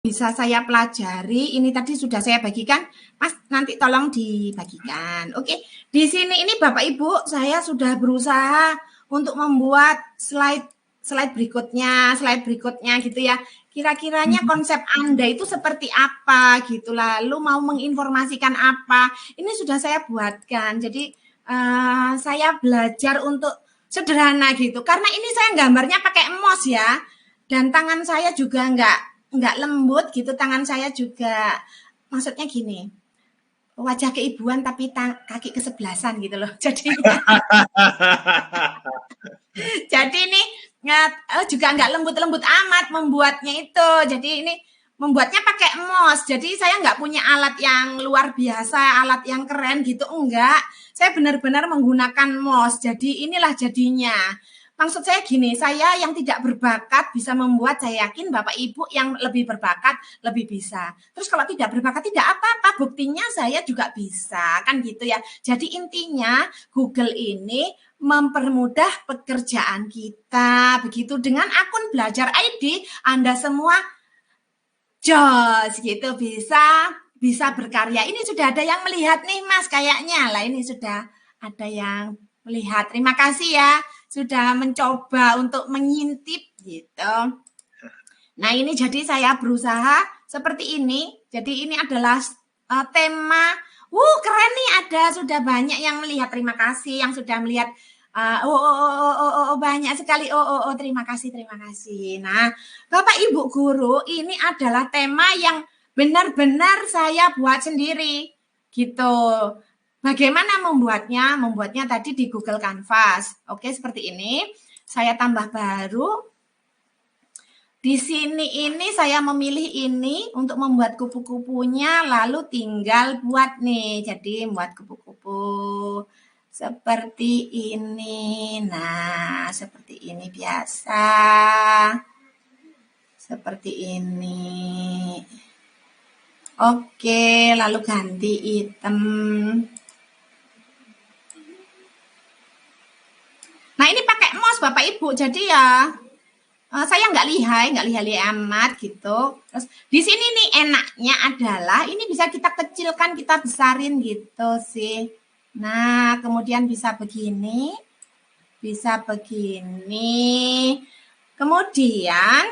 bisa saya pelajari. Ini tadi sudah saya bagikan, Mas. Nanti tolong dibagikan. Oke, di sini ini Bapak Ibu, saya sudah berusaha untuk membuat slide berikutnya gitu ya. Kira-kiranya konsep Anda itu seperti apa gitu, lalu mau menginformasikan apa. Ini sudah saya buatkan. Jadi saya belajar untuk sederhana gitu. Karena ini saya gambarnya pakai mouse ya. Dan tangan saya juga nggak lembut gitu, tangan saya juga maksudnya gini, wajah keibuan tapi kaki kesebelasan gitu loh. Jadi ini juga nggak lembut-lembut amat membuatnya itu. Jadi ini membuatnya pakai mouse. Jadi saya nggak punya alat yang luar biasa, alat yang keren gitu, enggak. Saya benar-benar menggunakan mouse. Jadi inilah jadinya. Maksud saya gini, saya yang tidak berbakat bisa membuat, saya yakin Bapak Ibu yang lebih berbakat lebih bisa. Terus kalau tidak berbakat tidak apa-apa, buktinya saya juga bisa, kan gitu ya. Jadi intinya Google ini mempermudah pekerjaan kita. Begitu dengan akun Belajar ID, Anda semua jos gitu, bisa berkarya. Ini sudah ada yang melihat nih Mas kayaknya. Lah ini sudah ada yang melihat. Terima kasih ya sudah mencoba untuk mengintip gitu. Nah, ini jadi saya berusaha seperti ini. Jadi ini adalah tema. Keren nih, ada sudah banyak yang melihat. Terima kasih yang sudah melihat. Banyak sekali. Terima kasih, terima kasih. Nah, Bapak Ibu guru, ini adalah tema yang benar-benar saya buat sendiri gitu. Bagaimana membuatnya? Membuatnya tadi di Google Canvas. Oke, seperti ini. Saya tambah baru. Di sini ini saya memilih ini untuk membuat kupu-kupunya, lalu tinggal buat nih. Jadi membuat kupu-kupu seperti ini. Nah, seperti ini biasa. Seperti ini. Oke, lalu ganti item. Nah, ini pakai mouse Bapak Ibu. Jadi ya saya nggak lihai amat gitu. Terus di sini nih enaknya adalah ini bisa kita kecilkan, kita besarin gitu sih. Nah, kemudian bisa begini. Bisa begini. Kemudian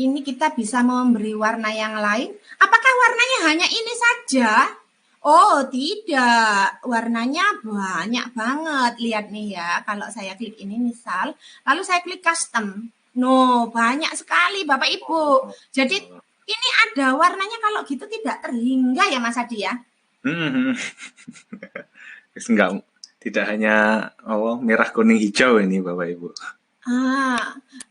ini kita bisa memberi warna yang lain. Apakah warnanya hanya ini saja? Oh, tidak. Warnanya banyak banget. Lihat nih ya, kalau saya klik ini misal, lalu saya klik custom. No, banyak sekali Bapak Ibu. Jadi ini ada warnanya, kalau gitu tidak terhingga ya Mas Adi ya? Enggak, tidak hanya merah, kuning, hijau ini Bapak Ibu.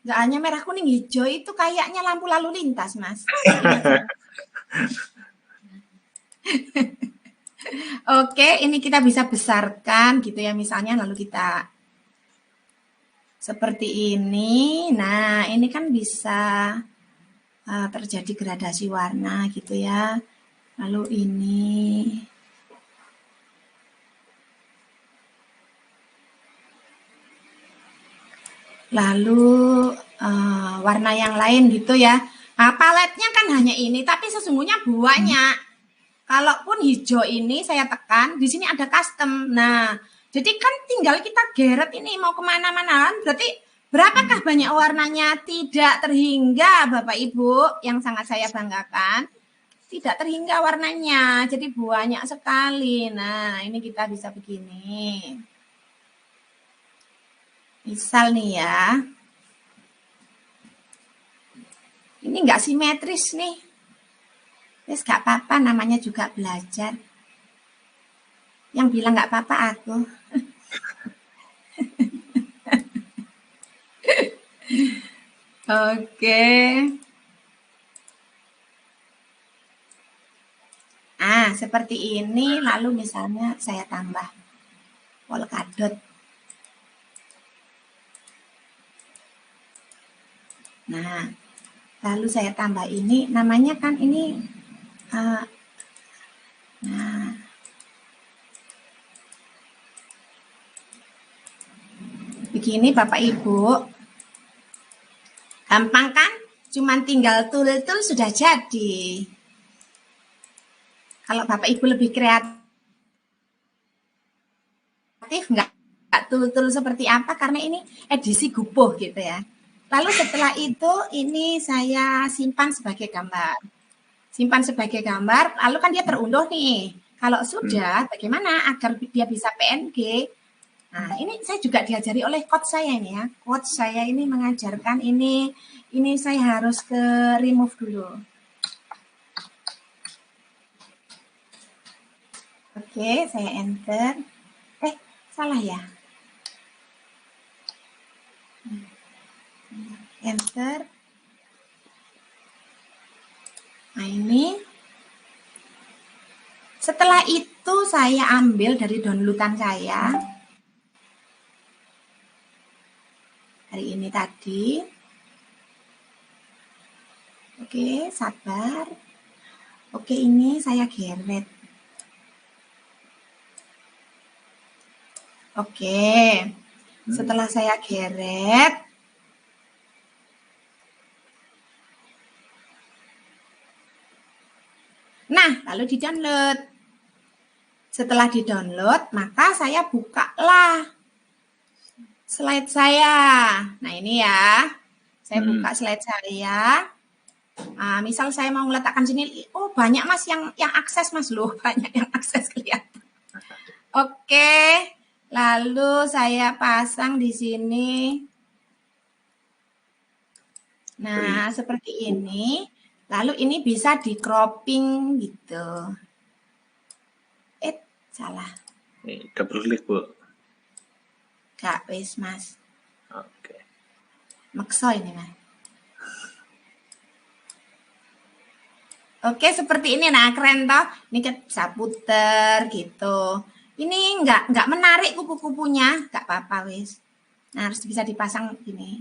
Nggak hanya merah, kuning, hijau, itu kayaknya lampu lalu lintas, Mas. Oke, ini kita bisa besarkan gitu ya, misalnya lalu kita seperti ini. Nah, ini kan bisa terjadi gradasi warna gitu ya. Lalu ini. Lalu warna yang lain gitu ya. Nah, paletnya kan hanya ini, tapi sesungguhnya banyak. Kalaupun hijau ini saya tekan, di sini ada custom. Nah, jadi kan tinggal kita geret ini mau kemana-mana. Berarti berapakah banyak warnanya? Tidak terhingga Bapak Ibu, yang sangat saya banggakan. Tidak terhingga warnanya, jadi banyak sekali. Nah, ini kita bisa begini. Misal nih ya. Ini nggak simetris nih. Terus nggak apa-apa, namanya juga belajar. Yang bilang nggak apa-apa aku. Oke. Seperti ini. Lalu misalnya saya tambah polkadot. Nah, lalu saya tambah ini. Namanya kan ini. Nah. Begini Bapak Ibu. Gampang kan? Cuman tinggal tool-tool sudah jadi. Kalau Bapak Ibu lebih kreatif, nggak tool-tool seperti apa, karena ini edisi gupuh gitu ya. Lalu setelah itu ini saya simpan sebagai gambar. Simpan sebagai gambar, lalu kan dia terunduh nih. Kalau sudah, bagaimana agar dia bisa PNG? Nah, ini saya juga diajari oleh coach saya ini ya. Coach saya ini mengajarkan ini saya harus ke remove dulu. Oke, saya enter. Salah ya. Enter. Nah, ini. Setelah itu saya ambil dari downloadan saya. Hari ini tadi. Oke, sabar. Oke, ini saya geret. Oke, setelah saya geret, nah lalu di-download. Setelah di-download, maka saya bukalah slide saya. Nah ini ya, saya buka slide saya. Nah, misal saya mau meletakkan sini, oh banyak Mas yang akses Mas loh, banyak yang akses kelihatan. Oke. Lalu saya pasang di sini. Nah, seperti ini. Lalu ini bisa di cropping gitu. Salah. Double klik, Bu. Gak wis, Mas. Oke. Maksa ini, Mas. Oke, seperti ini. Nah, keren toh. Ini kan bisa puter gitu. Ini nggak menarik kupu-kupunya, nggak apa-apa wis. Nah, harus bisa dipasang gini.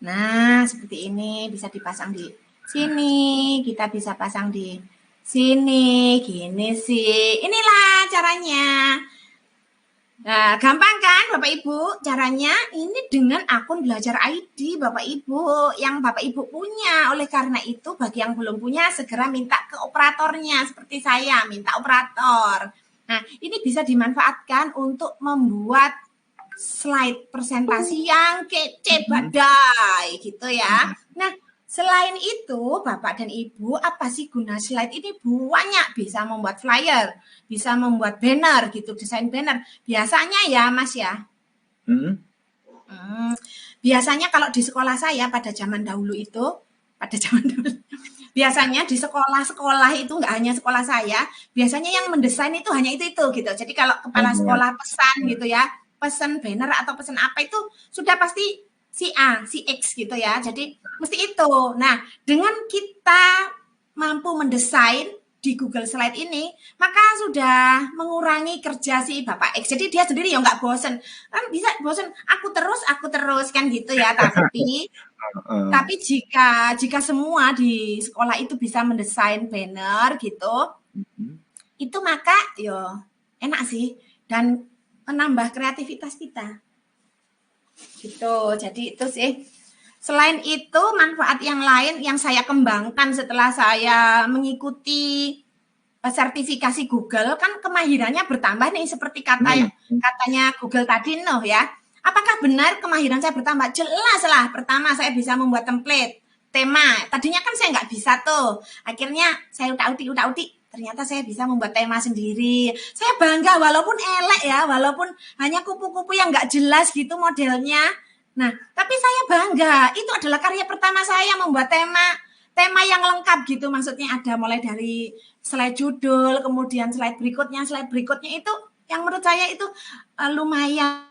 Nah, seperti ini bisa dipasang di sini, kita bisa pasang di sini, gini sih. Inilah caranya. Nah, gampang kan Bapak Ibu? Caranya ini dengan akun Belajar ID Bapak Ibu yang Bapak Ibu punya. Oleh karena itu, bagi yang belum punya segera minta ke operatornya seperti saya, minta operator. Nah, ini bisa dimanfaatkan untuk membuat slide presentasi yang kece badai gitu ya. Nah, selain itu, Bapak dan Ibu, apa sih guna slide ini? Banyak, bisa membuat flyer, bisa membuat banner gitu, desain banner. Biasanya ya, Mas ya. Biasanya kalau di sekolah saya pada zaman dahulu itu, biasanya di sekolah-sekolah itu nggak hanya sekolah saya, biasanya yang mendesain itu hanya itu gitu. Jadi kalau kepala sekolah pesan gitu ya, pesan banner atau pesan apa itu sudah pasti si A, si X gitu ya. Jadi mesti itu. Nah, dengan kita mampu mendesain di Google Slide ini, maka sudah mengurangi kerja si Bapak X. Jadi dia sendiri ya nggak bosen. Kan bisa bosen, aku terus kan gitu ya. Tapi jika semua di sekolah itu bisa mendesain banner gitu, itu maka yo enak sih dan menambah kreativitas kita. Gitu. Jadi itu sih. Selain itu, manfaat yang lain yang saya kembangkan setelah saya mengikuti sertifikasi Google, kan kemahirannya bertambah nih, seperti katanya Google tadi, noh ya. Apakah benar kemahiran saya bertambah? Jelas lah. Pertama, saya bisa membuat template, tema. Tadinya kan saya nggak bisa tuh. Akhirnya saya utak-utik. Ternyata saya bisa membuat tema sendiri. Saya bangga walaupun elek ya, walaupun hanya kupu-kupu yang nggak jelas gitu modelnya. Nah, tapi saya bangga. Itu adalah karya pertama saya membuat tema yang lengkap gitu. Maksudnya ada mulai dari slide judul, kemudian slide berikutnya itu yang menurut saya itu lumayan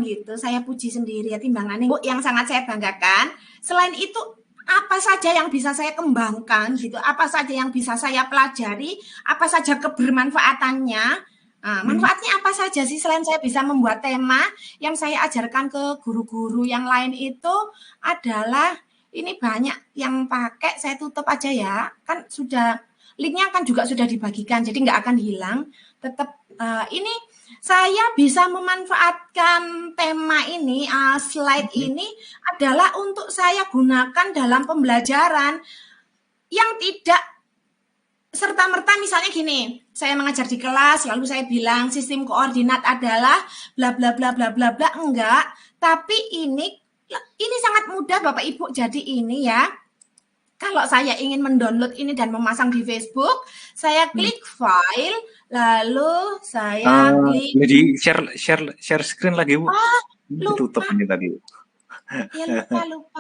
gitu. Saya puji sendiri ya, timbangannya yang sangat saya banggakan. Selain itu, apa saja yang bisa saya kembangkan gitu, apa saja yang bisa saya pelajari, apa saja kebermanfaatannya. Nah, manfaatnya apa saja sih selain saya bisa membuat tema yang saya ajarkan ke guru-guru yang lain itu adalah ini banyak yang pakai, saya tutup aja ya, kan sudah linknya kan juga sudah dibagikan, jadi nggak akan hilang. Tetap ini Saya bisa memanfaatkan tema ini, slide ini adalah untuk saya gunakan dalam pembelajaran yang tidak serta-merta misalnya gini, saya mengajar di kelas lalu saya bilang sistem koordinat adalah bla bla bla bla bla bla, enggak. Tapi ini sangat mudah Bapak Ibu. Jadi ini ya, kalau saya ingin mendownload ini dan memasang di Facebook, saya klik file, lalu saya klik. Jadi share screen lagi Bu. Oh, Tutup lupa. ini tadi. Ya lupa.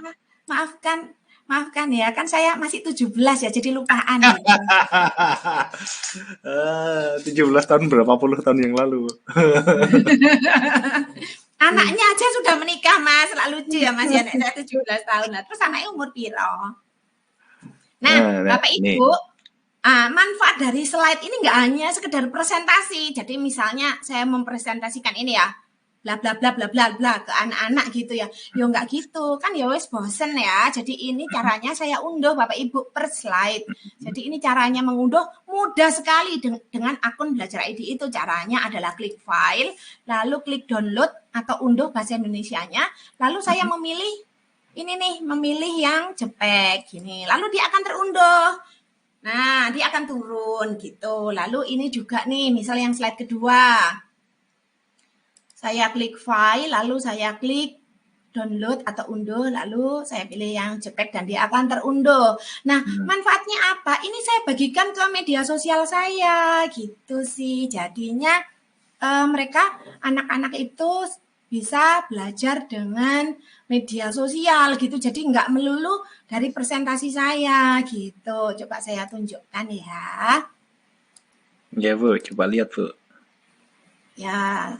Maafkan ya, kan saya masih 17 ya, jadi lupaan. 17 tahun berapa puluh tahun yang lalu. Anaknya aja sudah menikah Mas, lucu ya Mas ya, saya 17 tahun. Nah, terus anaknya umur piro? Nah, Bapak Ibu, manfaat dari slide ini nggak hanya sekedar presentasi. Jadi misalnya saya mempresentasikan ini ya, bla bla bla bla bla bla ke anak-anak gitu ya. Ya nggak gitu, kan ya wes bosen ya. Jadi ini caranya saya unduh Bapak Ibu per slide. Jadi ini caranya mengunduh mudah sekali dengan akun Belajar ID itu. Caranya adalah klik file, lalu klik download atau unduh bahasa Indonesianya, lalu saya memilih ini nih, memilih yang JPEG gini. Lalu dia akan terunduh. Nah, dia akan turun gitu. Lalu ini juga nih, misal yang slide kedua. Saya klik file, lalu saya klik download atau unduh, lalu saya pilih yang JPEG dan dia akan terunduh. Nah, manfaatnya apa? Ini saya bagikan ke media sosial saya gitu sih. Jadinya mereka, anak-anak itu bisa belajar dengan media sosial gitu. Jadi nggak melulu dari presentasi saya gitu. Coba saya tunjukkan ya. Ya Bu, coba lihat Bu. Ya,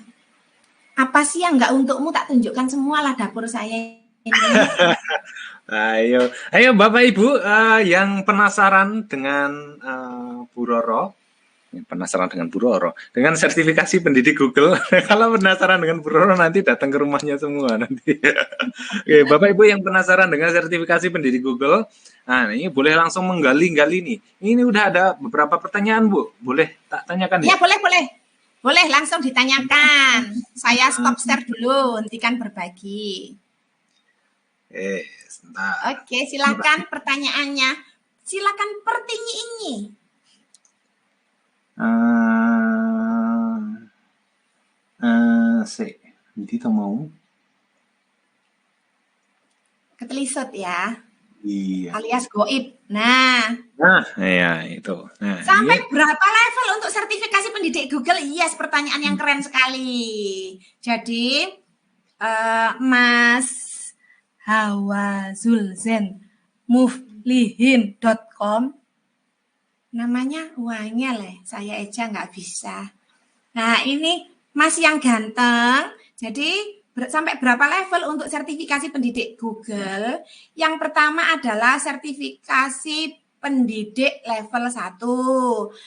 apa sih yang nggak untukmu, tak tunjukkan semua lah dapur saya ini. Ayo Bapak Ibu yang penasaran dengan Bu Roro, dengan sertifikasi pendidik Google. Kalau penasaran dengan Bu Roro nanti datang ke rumahnya semua nanti. Oke, Bapak Ibu yang penasaran dengan sertifikasi pendidik Google, nah ini boleh langsung menggali-gali nih. Ini udah ada beberapa pertanyaan Bu, boleh tak tanyakan ya? Ya boleh langsung ditanyakan. Saya stop share dulu, hentikan berbagi. Sebentar. Oke, silakan pertanyaannya. Silakan pertinyi-inyi. Jadi tak mau. Ketelisut ya. Iya. Alias goib. Nah, ya itu. Nah, sampai berapa level untuk sertifikasi pendidik Google? Yes, pertanyaan yang keren sekali. Jadi, Mas Hawa Zulzen muflihin.com, namanya wangel saya aja nggak bisa. Nah, ini Mas yang ganteng. Jadi sampai berapa level untuk sertifikasi pendidik Google? Yang pertama adalah sertifikasi pendidik level 1.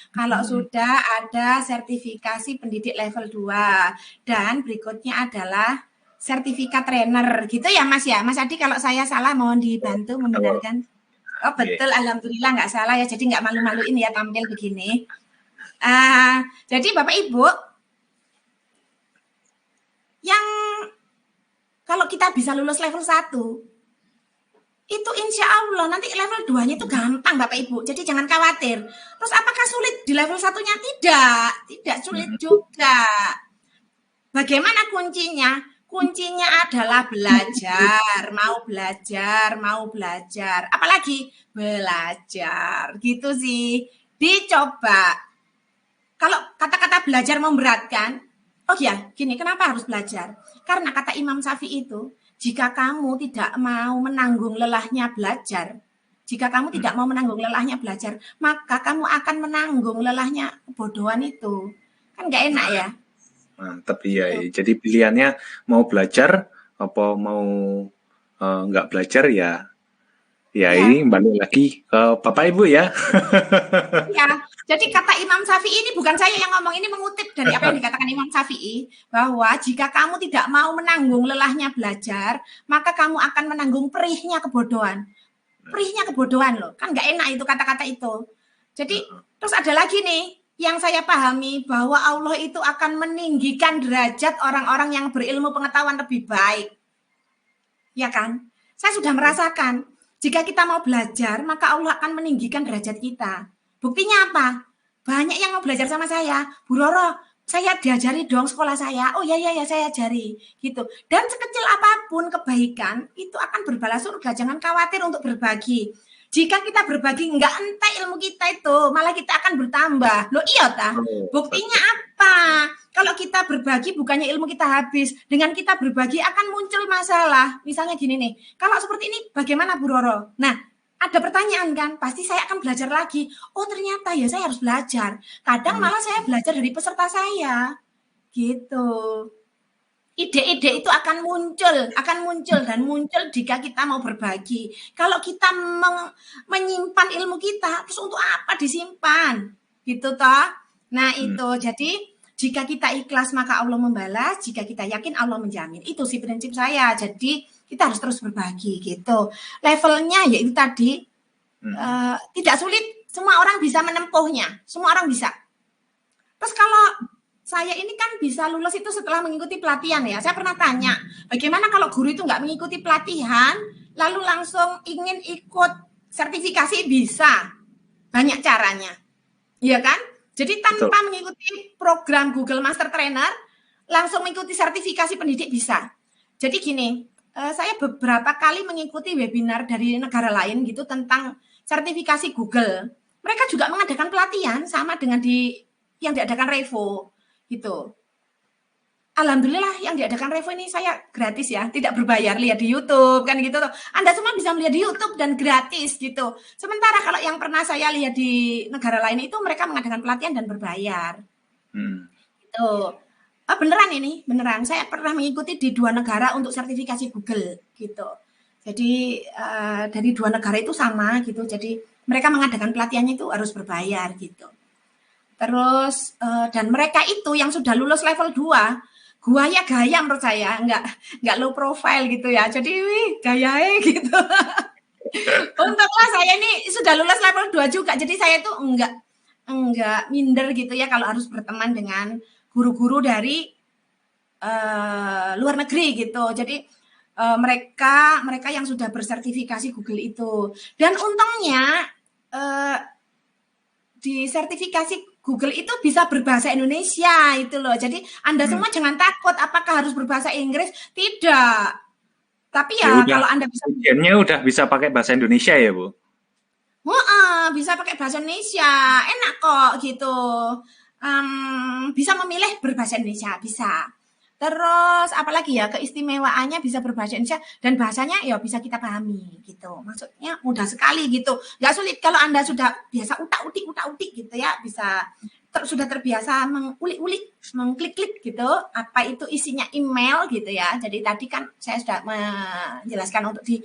Kalau sudah ada sertifikasi pendidik level 2. Dan berikutnya adalah sertifikat trainer. Gitu ya Mas ya? Mas Adi, kalau saya salah mohon dibantu membenarkan. Oh betul, alhamdulillah nggak salah ya. Jadi nggak malu-maluin ya tampil begini. Jadi Bapak Ibu, yang kalau kita bisa lulus level 1, itu insya Allah nanti level 2-nya itu gampang Bapak Ibu. Jadi jangan khawatir. Terus apakah sulit di level 1-nya? Tidak sulit juga. Bagaimana kuncinya? Kuncinya adalah belajar, mau belajar. Apalagi belajar, gitu sih. Dicoba. Kalau kata-kata belajar memberatkan, oh ya, gini, kenapa harus belajar? Karena kata Imam Syafi'i itu, jika kamu tidak mau menanggung lelahnya belajar, maka kamu akan menanggung lelahnya kebodohan itu. Kan nggak enak ya? Mantap ya. Jadi pilihannya mau belajar apa mau nggak belajar ya. Ini balik lagi ke Bapak Ibu ya. Ya, jadi kata Imam Syafi'i ini bukan saya yang ngomong, ini mengutip dari apa yang dikatakan Imam Syafi'i, bahwa jika kamu tidak mau menanggung lelahnya belajar, maka kamu akan menanggung perihnya kebodohan. Perihnya kebodohan loh, kan nggak enak itu kata-kata itu. Jadi terus ada lagi nih, yang saya pahami bahwa Allah itu akan meninggikan derajat orang-orang yang berilmu pengetahuan lebih baik. Ya kan? Saya sudah merasakan, jika kita mau belajar, maka Allah akan meninggikan derajat kita. Buktinya apa? Banyak yang mau belajar sama saya, Bu Roro, saya diajari dong sekolah saya. Oh ya saya ajari gitu. Dan sekecil apapun kebaikan itu akan berbalas surga. Jangan khawatir untuk berbagi. Jika kita berbagi enggak entek ilmu kita itu, malah kita akan bertambah. Loh iya tah? Buktinya apa? Kalau kita berbagi bukannya ilmu kita habis. Dengan kita berbagi akan muncul masalah. Misalnya gini nih, kalau seperti ini bagaimana Bu Roro? Nah, ada pertanyaan kan, pasti saya akan belajar lagi. Oh ternyata ya saya harus belajar. Kadang malah saya belajar dari peserta saya. Gitu. Ide-ide itu akan muncul dan muncul jika kita mau berbagi. Kalau kita menyimpan ilmu kita, terus untuk apa disimpan? Gitu toh. Nah itu, jadi jika kita ikhlas maka Allah membalas, jika kita yakin Allah menjamin. Itu sih prinsip saya. Jadi kita harus terus berbagi gitu. Levelnya yaitu tadi tidak sulit, semua orang bisa menempuhnya, semua orang bisa. Terus kalau saya ini kan bisa lulus itu setelah mengikuti pelatihan ya. Saya pernah tanya, bagaimana kalau guru itu nggak mengikuti pelatihan, lalu langsung ingin ikut sertifikasi bisa. Banyak caranya. Iya kan? Jadi tanpa mengikuti program Google Master Trainer, langsung mengikuti sertifikasi pendidik bisa. Jadi gini, saya beberapa kali mengikuti webinar dari negara lain gitu tentang sertifikasi Google. Mereka juga mengadakan pelatihan sama dengan yang diadakan Revo gitu. Alhamdulillah yang diadakan Revo ini saya gratis ya, tidak berbayar, lihat di YouTube kan gitu tuh. Anda semua bisa melihat di YouTube dan gratis gitu. Sementara kalau yang pernah saya lihat di negara lain itu mereka mengadakan pelatihan dan berbayar. Gitu. Beneran ini, beneran. Saya pernah mengikuti di 2 negara untuk sertifikasi Google gitu. Jadi dari 2 negara itu sama gitu. Jadi mereka mengadakan pelatihannya itu harus berbayar gitu. Terus dan mereka itu yang sudah lulus level 2 gaya menurut saya, enggak low profile gitu ya. Jadi gayae gitu. Untunglah saya ini sudah lulus level 2 juga. Jadi saya tuh enggak minder gitu ya kalau harus berteman dengan guru-guru dari luar negeri gitu. Jadi mereka yang sudah bersertifikasi Google itu. Dan untungnya di sertifikasi Google itu bisa berbahasa Indonesia itu loh. Jadi Anda semua jangan takut apakah harus berbahasa Inggris? Tidak. Tapi ya kalau Anda bisa ujiannya udah bisa pakai bahasa Indonesia ya, Bu? Bisa pakai bahasa Indonesia. Enak kok gitu. Bisa memilih berbahasa Indonesia, bisa. Terus apalagi ya keistimewaannya bisa berbahasa Indonesia dan bahasanya ya bisa kita pahami gitu. Maksudnya mudah sekali gitu. Nggak sulit kalau Anda sudah biasa utak-utik gitu ya, bisa sudah terbiasa mengulik-ulik, mengklik-klik gitu, apa itu isinya email gitu ya. Jadi tadi kan saya sudah menjelaskan untuk di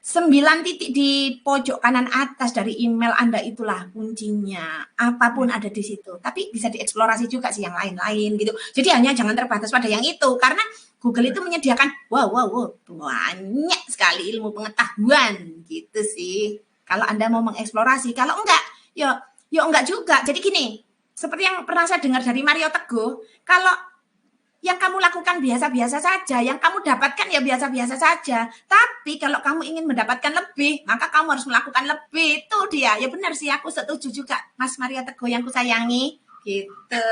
9 titik di pojok kanan atas dari email Anda itulah kuncinya. Apapun ada di situ. Tapi bisa dieksplorasi juga sih yang lain-lain gitu. Jadi hanya jangan terbatas pada yang itu. Karena Google itu menyediakan wow banyak sekali ilmu pengetahuan gitu sih. Kalau Anda mau mengeksplorasi. Kalau enggak, ya enggak juga. Jadi gini, seperti yang pernah saya dengar dari Mario Teguh, kalau yang kamu lakukan biasa-biasa saja, yang kamu dapatkan ya biasa-biasa saja. Tapi kalau kamu ingin mendapatkan lebih, maka kamu harus melakukan lebih. Itu dia. Ya benar sih, aku setuju juga, Mas Maria Teguh yang kusayangi. Gitu.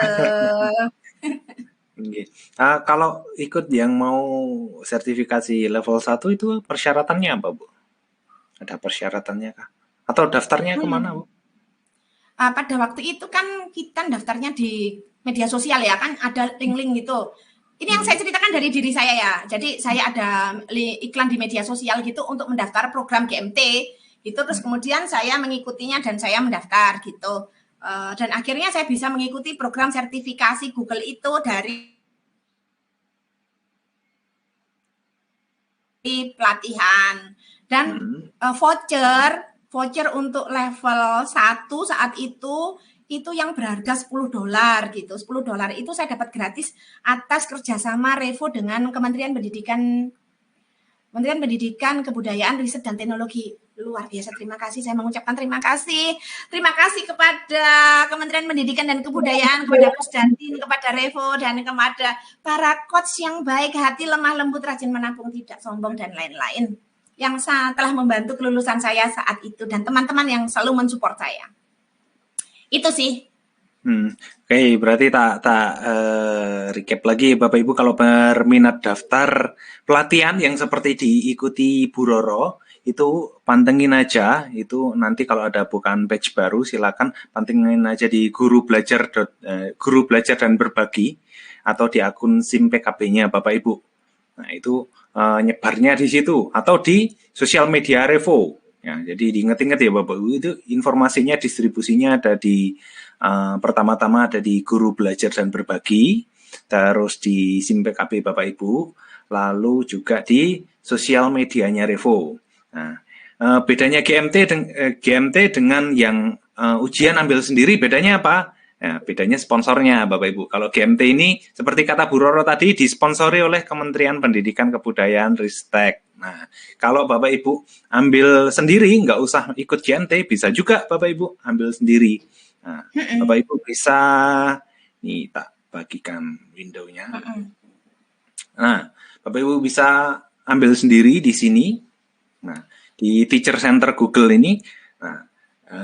Kalau ikut yang mau sertifikasi level 1 itu persyaratannya apa, Bu? Ada persyaratannya kah? Atau daftarnya kemana, Bu? Pada waktu itu kan kita daftarnya di media sosial ya, kan ada link-link gitu. Ini yang saya ceritakan dari diri saya ya. Jadi saya ada iklan di media sosial gitu untuk mendaftar program GMT. Itu terus kemudian saya mengikutinya dan saya mendaftar gitu. Dan akhirnya saya bisa mengikuti program sertifikasi Google itu dari pelatihan. Dan voucher untuk level 1 saat itu yang berharga $10 gitu. $10 itu saya dapat gratis atas kerjasama Revo dengan Kementerian Pendidikan Kementerian Pendidikan, Kebudayaan, Riset dan Teknologi. Luar biasa, terima kasih. Saya mengucapkan terima kasih. Terima kasih kepada Kementerian Pendidikan dan Kebudayaan, kepada Coach Dantin, kepada Revo, dan kepada para coach yang baik hati, lemah lembut, rajin menampung, tidak sombong, dan lain-lain. Yang telah membantu kelulusan saya saat itu, dan teman-teman yang selalu mensupport saya. Itu sih. Oke, berarti tak recap lagi Bapak Ibu, kalau berminat daftar pelatihan yang seperti diikuti Bu Roro, itu pantengin aja. Itu nanti kalau ada bukan batch baru, silakan pantengin aja di Guru Belajar dan Berbagi atau di akun SIM PKB-nya Bapak Ibu. Nah, itu nyebarnya di situ atau di sosial media Revo. Ya, jadi diingat-ingat ya Bapak Ibu, itu informasinya, distribusinya ada di pertama-tama ada di Guru Belajar dan Berbagi, terus di SIM PKB Bapak Ibu, lalu juga di sosial medianya Revo. Nah, bedanya GMT dengan yang ujian ambil sendiri, bedanya apa? Ya, bedanya sponsornya Bapak Ibu. Kalau GMT ini seperti kata Bu Roro tadi, disponsori oleh Kementerian Pendidikan Kebudayaan Ristek. Nah, kalau Bapak Ibu ambil sendiri, nggak usah ikut GMT, bisa juga Bapak Ibu ambil sendiri. Nah, Bapak Ibu bisa, nih tak bagikan window-nya. Nah, Bapak Ibu bisa ambil sendiri di sini. Nah, di Teacher Center Google ini, nah,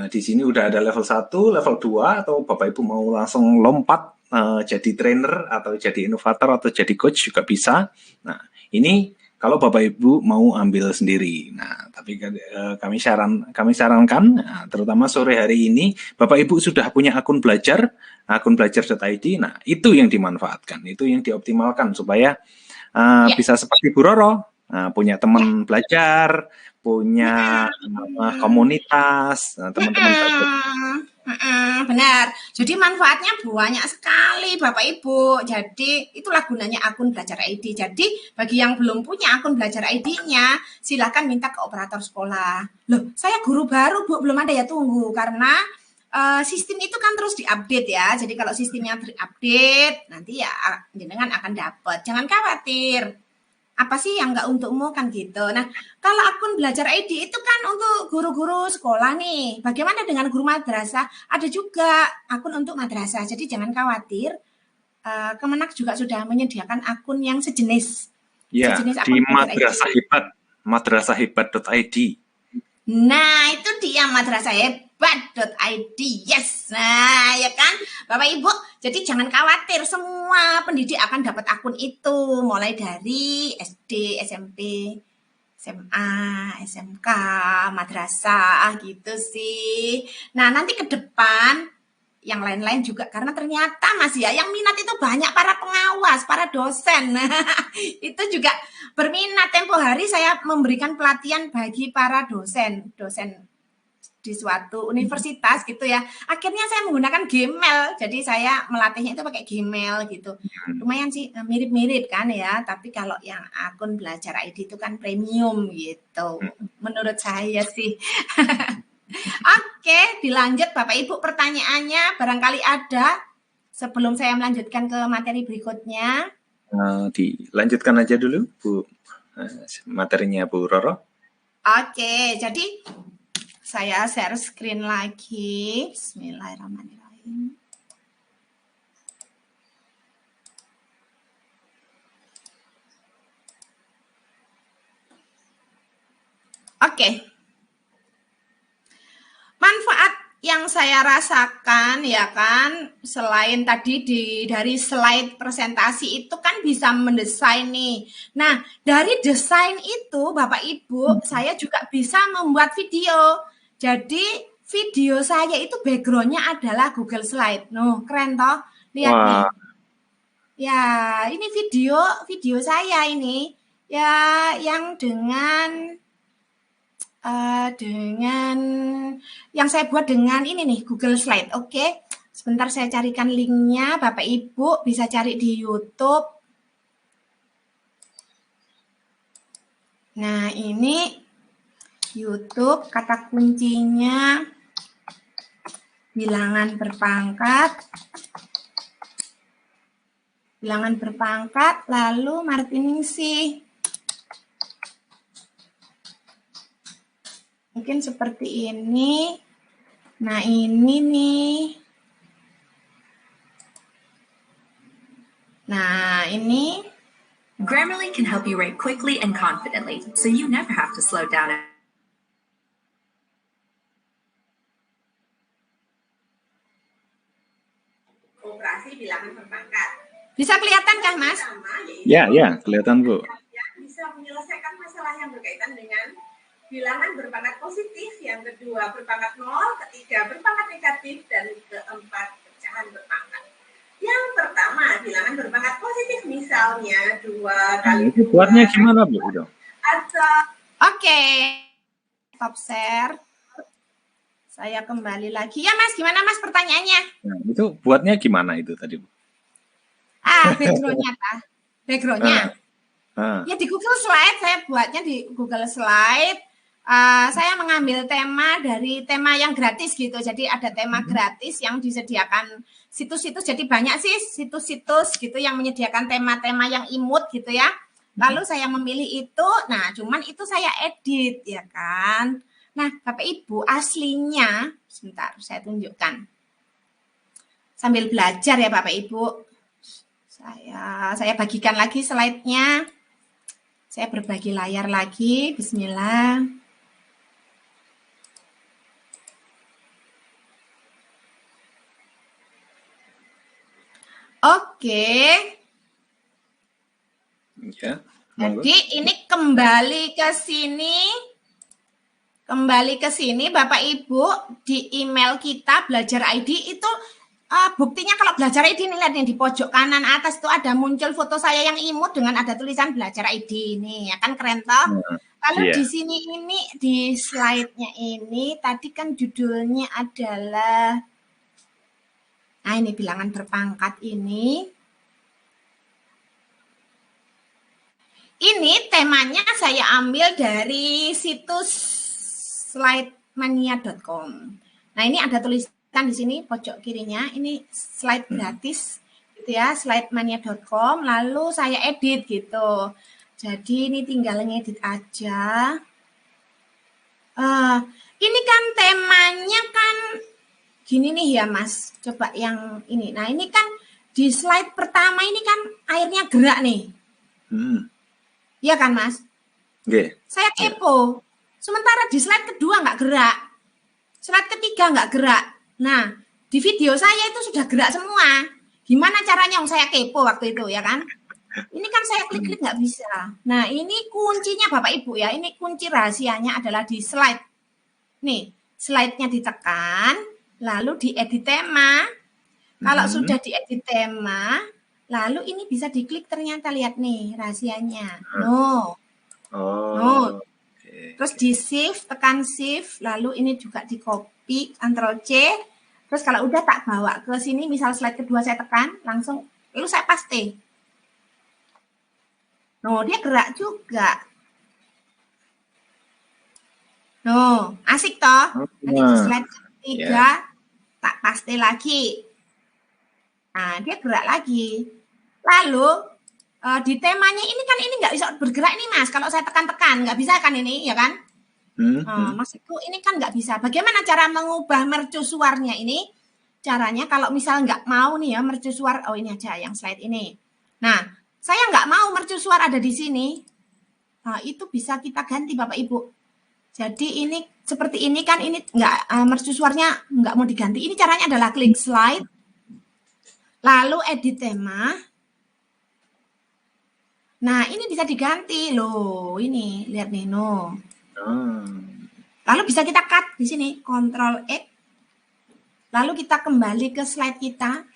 di sini udah ada level 1, level 2, atau Bapak Ibu mau langsung lompat jadi trainer atau jadi inovator atau jadi coach juga bisa. Nah, ini kalau Bapak Ibu mau ambil sendiri. Nah, tapi kami sarankan, nah, terutama sore hari ini Bapak Ibu sudah punya akun belajar.id. Nah, itu yang dimanfaatkan, itu yang dioptimalkan supaya bisa seperti Bu Roro, punya teman belajar, punya komunitas, teman-teman belajar. Benar. Jadi manfaatnya banyak sekali Bapak Ibu. Jadi itulah gunanya akun Belajar ID. Jadi bagi yang belum punya akun Belajar ID-nya, silakan minta ke operator sekolah. Loh, saya guru baru Bu, belum ada ya, tunggu. Karena sistem itu kan terus diupdate ya. Jadi kalau sistemnya terupdate, nanti ya jenengan akan dapat. Jangan khawatir. Apa sih yang nggak untukmu kan gitu. Nah, kalau akun Belajar ID itu kan untuk guru-guru sekolah nih. Bagaimana dengan guru madrasah? Ada juga akun untuk madrasah. Jadi jangan khawatir. Kemenak juga sudah menyediakan akun yang sejenis. Ya, sejenis akun di Madrasah Hebat, madrasahhebat.id. Nah, itu dia madrasahhebat.id. Yes. Nah, ya kan, Bapak Ibu. Jadi jangan khawatir, semua pendidik akan dapat akun itu, mulai dari SD, SMP, SMA, SMK, madrasah gitu sih. Nah, nanti ke depan yang lain-lain juga, karena ternyata masih ya yang minat itu banyak para pengawas, para dosen. Itu juga berminat. Tempo hari saya memberikan pelatihan bagi para dosen di suatu universitas gitu ya. Akhirnya saya menggunakan Gmail. Jadi saya melatihnya itu pakai Gmail gitu. Lumayan sih, mirip-mirip kan ya. Tapi kalau yang akun Belajar ID itu kan premium gitu. Menurut saya sih. Oke, dilanjut Bapak Ibu pertanyaannya. Barangkali ada sebelum saya melanjutkan ke materi berikutnya. Dilanjutkan aja dulu Bu, materinya Bu Roro. Oke, jadi saya share screen lagi. Bismillahirrahmanirrahim. Oke. Manfaat yang saya rasakan ya kan, selain tadi dari slide presentasi itu kan bisa mendesain nih. Nah, dari desain itu Bapak Ibu, saya juga bisa membuat video. Jadi video saya itu backgroundnya adalah Google Slide. Noh, keren toh? Lihat nih. Ya, ini video saya ini. Ya, yang dengan yang saya buat dengan ini nih, Google Slide. Oke, sebentar saya carikan linknya. Bapak Ibu bisa cari di YouTube. Nah, ini YouTube, kata kuncinya bilangan berpangkat, lalu Martin Ningsih. Mungkin seperti ini. Nah, ini nih. Nah, ini. Grammarly can help you write quickly and confidently, so you never have to slow down. Operasi bilangan berpangkat. Bisa kelihatan kah, Mas? Ya, kelihatan, Bu. Bisa menyelesaikan masalah yang berkaitan dengan bilangan berpangkat positif, yang kedua berpangkat 0, ketiga berpangkat negatif, dan keempat pecahan berpangkat. Yang pertama, bilangan berpangkat positif, misalnya 2 kali 2. Itu buatnya gimana, Bu? Oke. Stop share. Saya kembali lagi. Ya, Mas, gimana, Mas, pertanyaannya? Nah, itu buatnya gimana itu tadi, Bu? Background-nya, background-nya. Ya, di Google Slide, saya buatnya di Google Slide. Saya mengambil tema dari tema yang gratis gitu. Jadi ada tema gratis yang disediakan situs-situs. Jadi banyak sih situs-situs gitu yang menyediakan tema-tema yang imut gitu ya. Lalu saya memilih itu. Nah, cuman itu saya edit ya kan. Nah, Bapak Ibu aslinya, sebentar saya tunjukkan. Sambil belajar ya Bapak Ibu. Saya bagikan lagi slide-nya. Saya berbagi layar lagi. Bismillah. Oke. Ya. Jadi ini kembali ke sini. Kembali ke sini Bapak Ibu, di email kita Belajar ID itu buktinya kalau Belajar ID ini lihat nih di pojok kanan atas itu ada muncul foto saya yang imut dengan ada tulisan Belajar ID ini, ya kan keren toh? Lalu di sini ini di slide-nya ini tadi kan judulnya adalah ini bilangan berpangkat ini. Ini temanya saya ambil dari situs slidemania.com. Nah, ini ada tulisan di sini pojok kirinya, ini slide gratis gitu ya, slidemania.com, lalu saya edit gitu. Jadi ini tinggal ngedit aja. Ini kan temanya kan gini nih ya, Mas. Coba yang ini. Nah, ini kan di slide pertama ini kan airnya gerak nih. Iya kan, Mas? Saya kepo. Sementara di slide kedua nggak gerak. Slide ketiga nggak gerak. Nah, di video saya itu sudah gerak semua. Gimana caranya? Saya kepo waktu itu, ya kan? Ini kan saya klik-klik nggak bisa. Nah, ini kuncinya Bapak Ibu ya. Ini kunci rahasianya adalah di slide. Nih, slide-nya ditekan, lalu diedit tema. Kalau sudah diedit tema, lalu ini bisa diklik ternyata, lihat nih rahasianya. Terus di shift, tekan shift, lalu ini juga di copy, Ctrl C. Terus kalau udah tak bawa ke sini, misal slide kedua saya tekan, langsung, lalu saya paste. Dia gerak juga. Asik toh? Nanti di slide ketiga, tak paste lagi. Nah, dia gerak lagi. Lalu, di temanya ini kan ini nggak bisa bergerak nih Mas. Kalau saya tekan-tekan nggak bisa kan ini ya kan? Maksudku ini kan nggak bisa. Bagaimana cara mengubah mercusuarnya ini? Caranya kalau misal nggak mau nih ya mercusuar, ini aja yang slide ini. Nah, saya nggak mau mercusuar ada di sini. Nah, itu bisa kita ganti Bapak Ibu. Jadi ini seperti ini kan ini nggak mercusuarnya nggak mau diganti. Ini caranya adalah klik slide, lalu edit tema. Nah, ini bisa diganti loh. Ini lihat nih, Lalu bisa kita cut di sini, Ctrl X. Lalu kita kembali ke slide kita.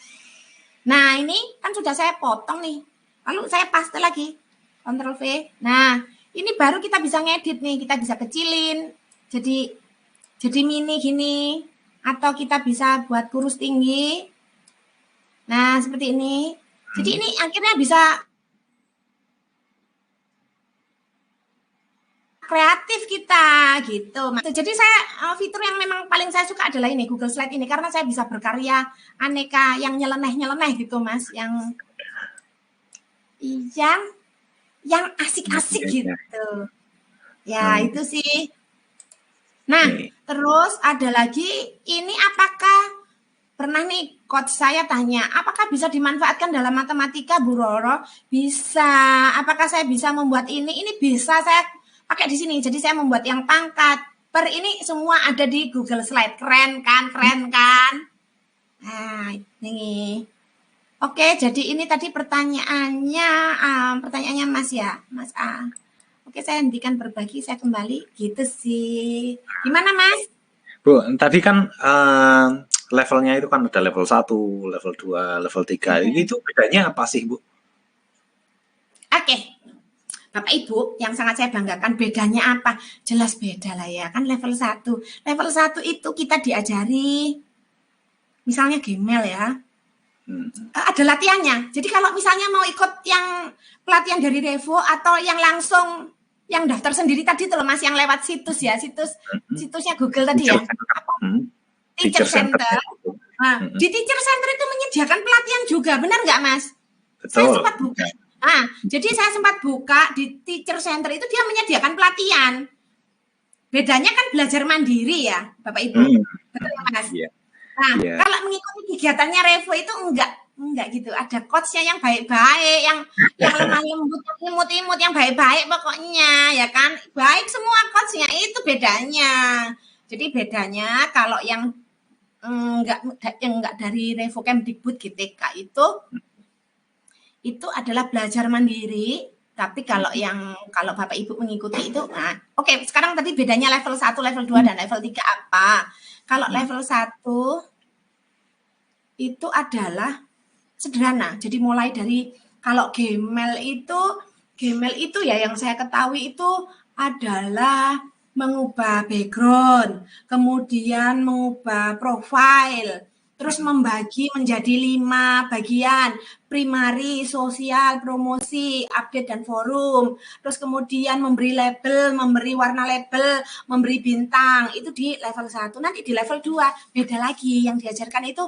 Nah, ini kan sudah saya potong nih. Lalu saya paste lagi, Ctrl V. Nah, ini baru kita bisa ngedit nih. Kita bisa kecilin, jadi mini gini, atau kita bisa buat kurus tinggi. Nah, seperti ini. Jadi ini akhirnya bisa kreatif kita gitu. Jadi saya fitur yang memang paling saya suka adalah ini Google Slide ini karena saya bisa berkarya aneka yang nyeleneh gitu Mas, yang asik-asik gitu. Ya, itu sih. Nah, Nih. terus ada lagi, ini apakah pernah nih coach saya tanya, apakah bisa dimanfaatkan dalam matematika, Bu Roro? Bisa. Apakah saya bisa membuat ini? Ini bisa saya pakai di sini. Jadi saya membuat yang pangkat. Per ini semua ada di Google Slide. Keren kan? Keren kan? Nah, ini. Oke, jadi ini tadi pertanyaannya, pertanyaannya Mas ya, Mas A. Oke, saya hentikan berbagi, saya kembali. Gitu sih. Gimana, Mas? Bu, tadi kan levelnya itu kan ada level 1, level 2, level 3. Itu bedanya apa sih, Bu? Oke. Bapak Ibu, yang sangat saya banggakan, bedanya apa? Jelas beda lah ya, kan level 1. Level 1 itu kita diajari, misalnya Gmail ya, ada latihannya. Jadi kalau misalnya mau ikut yang pelatihan dari Revo atau yang langsung yang daftar sendiri tadi tuh loh Mas, yang lewat situs ya, situsnya Google tadi ya. Teacher Center. Nah, di Teacher Center itu menyediakan pelatihan juga, benar nggak Mas? Betul. Saya sempat buka. Nah, jadi saya sempat buka di Teacher Center itu dia menyediakan pelatihan. Bedanya kan belajar mandiri ya, Bapak Ibu. Betul ya Mas? Yeah. Nah, kalau mengikuti kegiatannya Revo itu enggak gitu. Ada coachnya yang baik-baik, yang lemah lembut, yang imut-imut, yang baik-baik pokoknya, ya kan? Baik semua coachnya, itu bedanya. Jadi bedanya kalau yang enggak dari Revo Kemdikbud GTK itu adalah belajar mandiri. Tapi kalau Bapak Ibu mengikuti itu, nah, oke, sekarang tadi bedanya level 1, level 2, dan level 3 apa? Kalau level 1 itu adalah sederhana. Jadi mulai dari kalau Gmail itu ya yang saya ketahui itu adalah mengubah background, kemudian mengubah profile, terus membagi menjadi 5 bagian, primary, sosial, promosi, update dan forum. Terus kemudian memberi label, memberi warna label, memberi bintang. Itu di level 1. Nanti di level 2 beda lagi. Yang diajarkan itu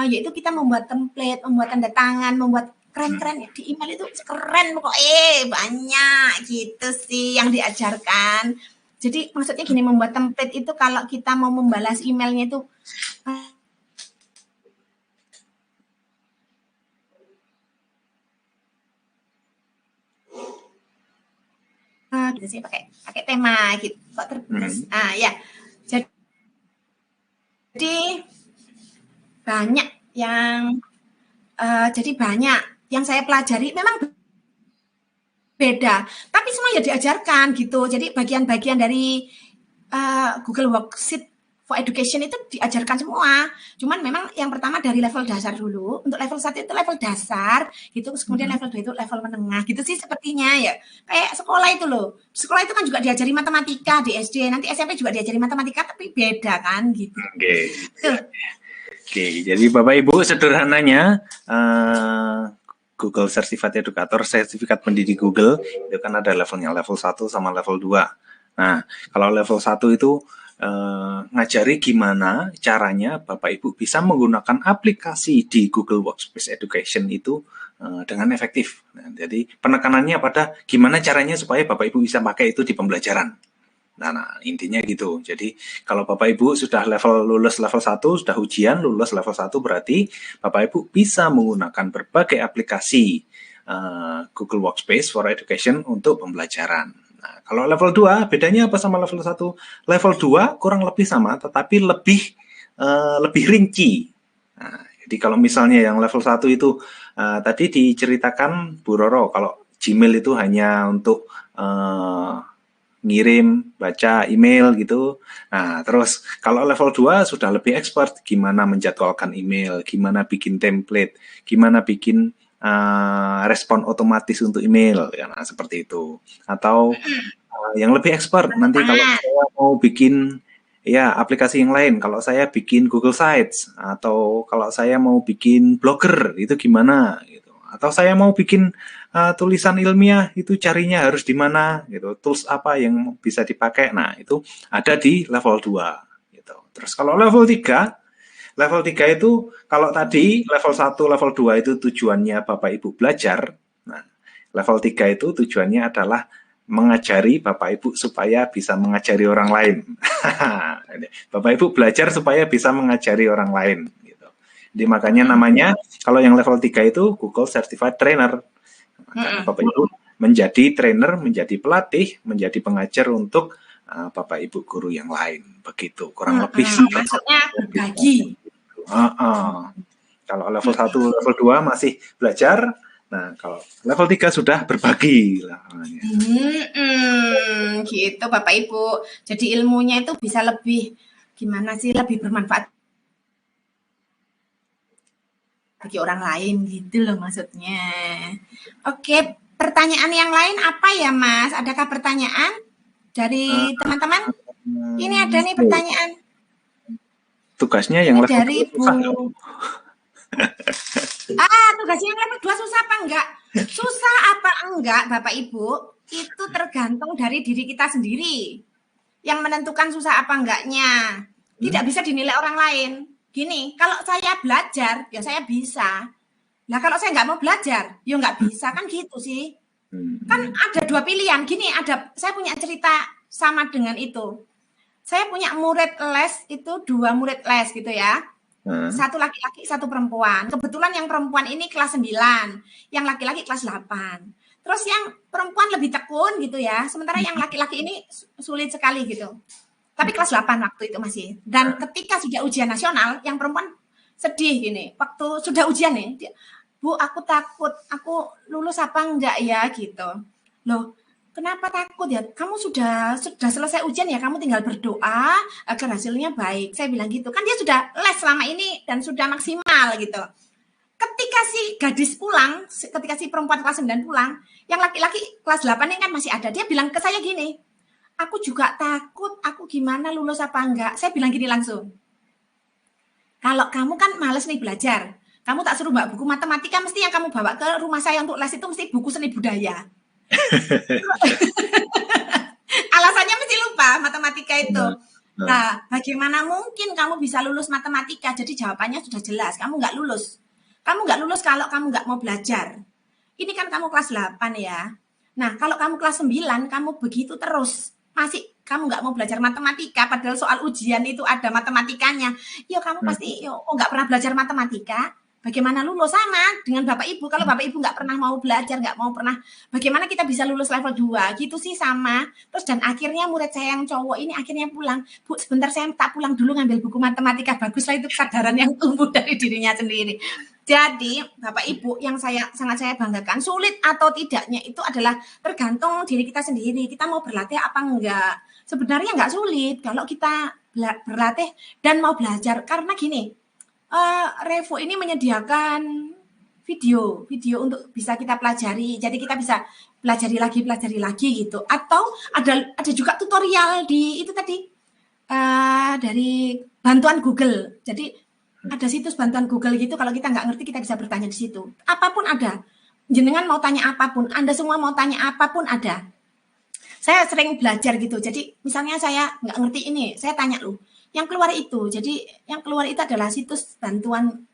yaitu kita membuat template, membuat tanda tangan, membuat keren-keren ya. Di email itu keren pokoknya, banyak gitu sih yang diajarkan. Jadi maksudnya gini, membuat template itu kalau kita mau membalas emailnya itu gitu sih, pakai tema gitu kok terus. Ya. Jadi banyak yang saya pelajari memang beda, tapi semua ya diajarkan gitu. Jadi bagian-bagian dari Google Worksheet for Education itu diajarkan semua. Cuman memang yang pertama dari level dasar dulu. Untuk level 1 itu level dasar gitu, kemudian level 2 itu level menengah gitu sih sepertinya ya. Kayak sekolah itu loh. Sekolah itu kan juga diajari matematika di SD, nanti SMP juga diajari matematika tapi beda kan gitu. Oke, jadi Bapak Ibu sederhananya Google Certified Educator, sertifikat pendidik Google, itu kan ada levelnya, level 1 sama level 2. Nah, kalau level 1 itu ngajari gimana caranya Bapak Ibu bisa menggunakan aplikasi di Google Workspace Education itu dengan efektif. Nah, jadi penekanannya pada gimana caranya supaya Bapak Ibu bisa pakai itu di pembelajaran. Nah, intinya gitu. Jadi kalau Bapak Ibu sudah lulus level 1, sudah ujian lulus level 1, berarti Bapak Ibu bisa menggunakan berbagai aplikasi Google Workspace for Education untuk pembelajaran. Nah, kalau level 2 bedanya apa sama level 1? Level 2 kurang lebih sama tetapi lebih rinci. Nah, jadi kalau misalnya yang level 1 itu tadi diceritakan Bu Roro, kalau Gmail itu hanya untuk ngirim, baca email gitu. Nah, terus kalau level 2 sudah lebih expert gimana menjadwalkan email, gimana bikin template, gimana bikin respon otomatis untuk email, ya, nah, seperti itu. Atau yang lebih expert nanti kalau saya mau bikin ya aplikasi yang lain, kalau saya bikin Google Sites atau kalau saya mau bikin Blogger itu gimana gitu. Atau saya mau bikin tulisan ilmiah itu carinya harus di mana gitu, tools apa yang bisa dipakai. Nah, itu ada di level 2 gitu. Terus kalau level 3 itu kalau tadi level 1, level 2 itu tujuannya Bapak Ibu belajar. Nah, level 3 itu tujuannya adalah mengajari Bapak Ibu supaya bisa mengajari orang lain. Bapak Ibu belajar supaya bisa mengajari orang lain gitu. Jadi makanya namanya kalau yang level 3 itu Google Certified Trainer. Karena Bapak Ibu menjadi trainer, menjadi pelatih, menjadi pengajar untuk Bapak Ibu guru yang lain. Begitu kurang lebih. Maksudnya berbagi. Kalau level 1, level 2 masih belajar. Nah, kalau level 3 sudah berbagi lah. Gitu Bapak Ibu. Jadi ilmunya itu bisa lebih gimana sih, lebih bermanfaat bagi orang lain gitu loh maksudnya. Oke, pertanyaan yang lain apa ya Mas? Adakah pertanyaan dari teman-teman? Ini ada nih pertanyaan. Tugasnya yang level dari 2 Bu. Tugasnya yang level 2 susah apa enggak? Susah apa enggak Bapak Ibu? Itu tergantung dari diri kita sendiri. Yang menentukan susah apa enggaknya. Tidak bisa dinilai orang lain. Gini, kalau saya belajar, ya saya bisa. Nah kalau saya nggak mau belajar, ya nggak bisa, kan gitu sih. Kan ada dua pilihan. Gini, saya punya cerita sama dengan itu. Saya punya murid les, itu 2 murid les gitu ya. Satu laki-laki, satu perempuan. Kebetulan yang perempuan ini kelas 9, yang laki-laki kelas 8. Terus yang perempuan lebih tekun gitu ya, sementara yang laki-laki ini sulit sekali gitu. Tapi kelas 8 waktu itu masih. Dan ketika sudah ujian nasional, yang perempuan sedih gini. Waktu sudah ujian nih, Bu, aku takut, aku lulus apa enggak ya gitu. Loh, kenapa takut ya? Kamu sudah selesai ujian ya, kamu tinggal berdoa agar hasilnya baik. Saya bilang gitu. Kan dia sudah les selama ini dan sudah maksimal gitu. Ketika si gadis pulang, ketika si perempuan kelas 9 pulang, yang laki-laki kelas 8 ini kan masih ada. Dia bilang ke saya gini, aku juga takut, aku gimana lulus apa enggak. Saya bilang gini langsung, kalau kamu kan males nih belajar, kamu tak suruh bawa buku matematika, mesti yang kamu bawa ke rumah saya untuk les itu mesti buku seni budaya. Alasannya mesti lupa matematika itu. Nah, bagaimana mungkin kamu bisa lulus matematika? Jadi jawabannya sudah jelas, kamu nggak lulus. Kamu nggak lulus kalau kamu nggak mau belajar. Ini kan kamu kelas 8 ya. Nah, kalau kamu kelas 9, kamu begitu terus. Masih kamu nggak mau belajar matematika, padahal soal ujian itu ada matematikanya. Ya kamu pasti nggak pernah belajar matematika. Bagaimana lulus? Sama dengan Bapak Ibu. Kalau Bapak Ibu nggak pernah mau belajar, nggak mau pernah, bagaimana kita bisa lulus level 2? Gitu sih sama. Terus dan akhirnya murid saya yang cowok ini akhirnya pulang. Bu, sebentar saya tak pulang dulu ngambil buku matematika. Baguslah itu kesadaran yang tumbuh dari dirinya sendiri. Jadi Bapak Ibu yang sangat saya banggakan, sulit atau tidaknya itu adalah tergantung diri kita sendiri. Kita mau berlatih apa enggak? Sebenarnya enggak sulit kalau kita berlatih dan mau belajar. Karena gini, Revo ini menyediakan video untuk bisa kita pelajari. Jadi kita bisa pelajari lagi gitu. Atau ada juga tutorial di itu tadi dari bantuan Google. Jadi ada situs bantuan Google gitu, kalau kita nggak ngerti kita bisa bertanya di situ. Apapun ada. Jenengan mau tanya apapun, Anda semua mau tanya apapun ada. Saya sering belajar gitu. Jadi misalnya saya nggak ngerti ini, saya tanya loh. Yang keluar itu. Jadi yang keluar itu adalah situs bantuan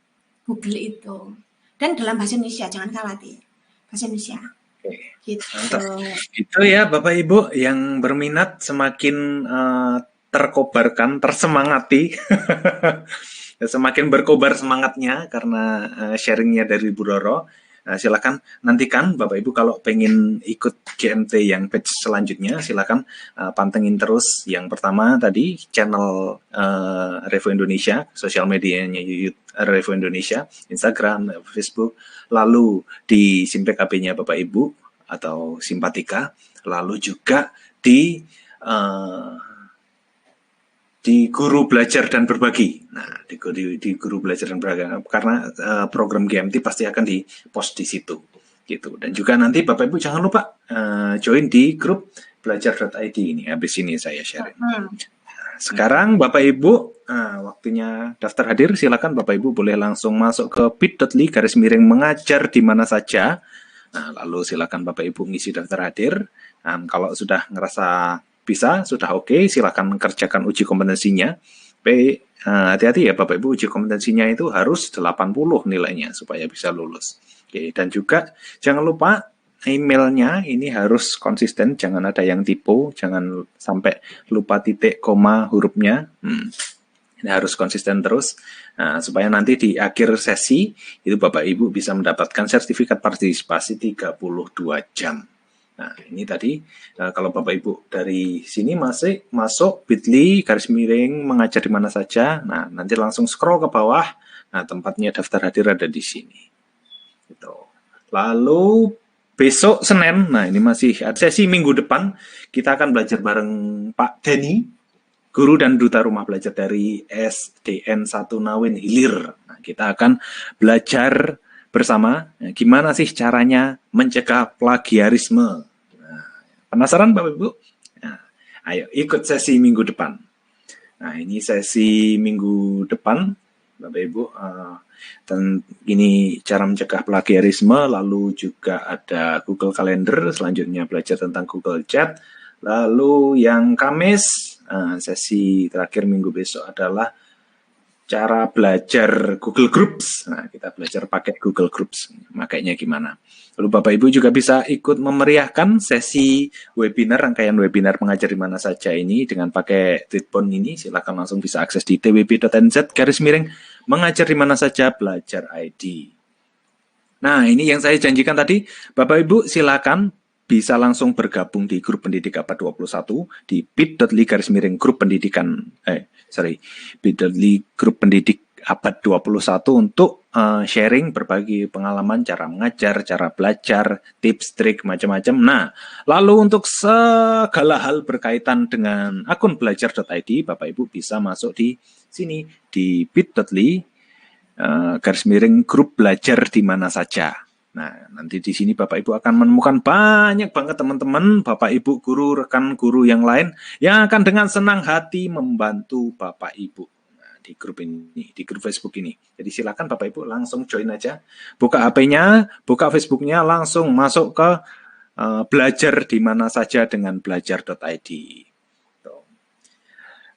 Google itu. Dan dalam bahasa Indonesia, jangan khawatir. Bahasa Indonesia. Gitu. Itu ya Bapak Ibu yang berminat semakin terkobarkan, tersemangati. Semakin berkobar semangatnya karena sharingnya dari Bu Roro. Silakan nantikan Bapak Ibu kalau pengen ikut GMT yang batch selanjutnya, silakan pantengin terus. Yang pertama tadi channel Revo Indonesia, sosial medianya YouTube Revo Indonesia, Instagram, Facebook, lalu di Simpek AB-nya Bapak Ibu atau Simpatika, lalu juga di Guru Belajar dan Berbagi. Nah, di Guru Belajar dan Berbagi, karena program GMT pasti akan di-post di situ. Gitu. Dan juga nanti Bapak Ibu jangan lupa join di grup belajar.id ini. Habis ini saya share. Sekarang Bapak Ibu, waktunya daftar hadir. Silakan Bapak Ibu boleh langsung masuk ke bit.ly/mengajar di mana saja. Nah, lalu silakan Bapak Ibu ngisi daftar hadir. Kalau sudah ngerasa bisa, sudah oke, silakan kerjakan uji kompetensinya. Hati-hati ya Bapak Ibu, uji kompetensinya itu harus 80 nilainya supaya bisa lulus. Oke, dan juga jangan lupa emailnya ini harus konsisten, jangan ada yang typo, jangan sampai lupa titik, koma, hurufnya. Ini harus konsisten terus, supaya nanti di akhir sesi itu Bapak Ibu bisa mendapatkan sertifikat partisipasi 32 jam. Nah, ini tadi kalau Bapak Ibu dari sini masuk bit.ly /mengajar di mana saja. Nah, nanti langsung scroll ke bawah. Nah, tempatnya daftar hadir ada di sini. Gitu. Lalu besok Senin, nah ini masih ada sesi minggu depan, kita akan belajar bareng Pak Denny, guru dan duta rumah belajar dari SDN 1 Nawin Hilir. Nah, kita akan belajar bersama gimana sih caranya mencegah plagiarisme. Nah, penasaran Bapak Ibu? Nah, ayo ikut sesi minggu depan. Nah, ini sesi minggu depan Bapak Ibu, dan ini cara mencegah plagiarisme, lalu juga ada Google Calendar, selanjutnya belajar tentang Google Chat, lalu yang Kamis, sesi terakhir minggu besok adalah cara belajar Google Groups. Nah, kita belajar pakai Google Groups, makanya gimana. Lalu Bapak Ibu juga bisa ikut memeriahkan sesi webinar, rangkaian webinar mengajar di mana saja ini dengan pakai Tweetbot ini. Silakan langsung bisa akses di twb.nz/mengajar di mana saja belajar ID. Nah, ini yang saya janjikan tadi. Bapak Ibu silakan bisa langsung bergabung di grup pendidik abad 21 di bit.ly/grup pendidikan bit.ly grup pendidik abad 21 untuk sharing berbagi pengalaman cara mengajar, cara belajar, tips, trik, macam-macam. Nah, lalu untuk segala hal berkaitan dengan akun belajar.id, Bapak Ibu bisa masuk di sini di bit.ly grup belajar di mana saja. Nah, nanti di sini Bapak Ibu akan menemukan banyak banget teman-teman, Bapak Ibu guru, rekan guru yang lain yang akan dengan senang hati membantu Bapak Ibu. Nah, di grup ini, di grup Facebook ini. Jadi silakan Bapak Ibu langsung join aja. Buka HP-nya, buka Facebook-nya, langsung masuk ke belajar di mana saja dengan belajar.id.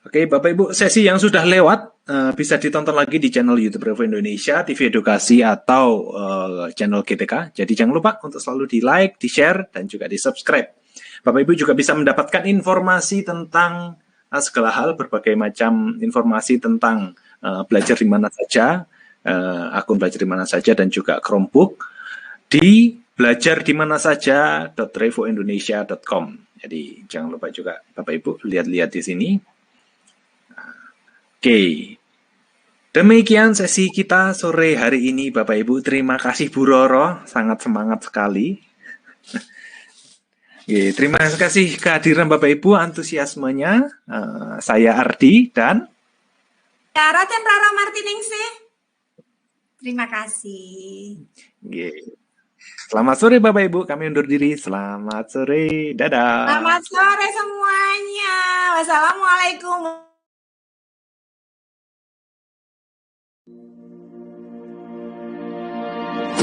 Oke, Bapak Ibu, sesi yang sudah lewat bisa ditonton lagi di channel YouTube Revo Indonesia, TV Edukasi, atau channel GTK. Jadi jangan lupa untuk selalu di like, di share, dan juga di subscribe. Bapak Ibu juga bisa mendapatkan informasi tentang segala hal, berbagai macam informasi tentang belajar di mana saja, akun belajar di mana saja, dan juga Chromebook di belajar-dimana-saja.revoindonesia.com. Jadi jangan lupa juga Bapak Ibu lihat-lihat di sini. Oke, demikian sesi kita sore hari ini Bapak Ibu. Terima kasih Bu Roro, sangat semangat sekali. Oke, terima kasih kehadiran Bapak Ibu, antusiasmenya. Saya Ardi dan Raden Rara Martiningsi. Terima kasih. Oke. Selamat sore Bapak Ibu, kami undur diri. Selamat sore, dadah. Selamat sore semuanya. Wassalamualaikum.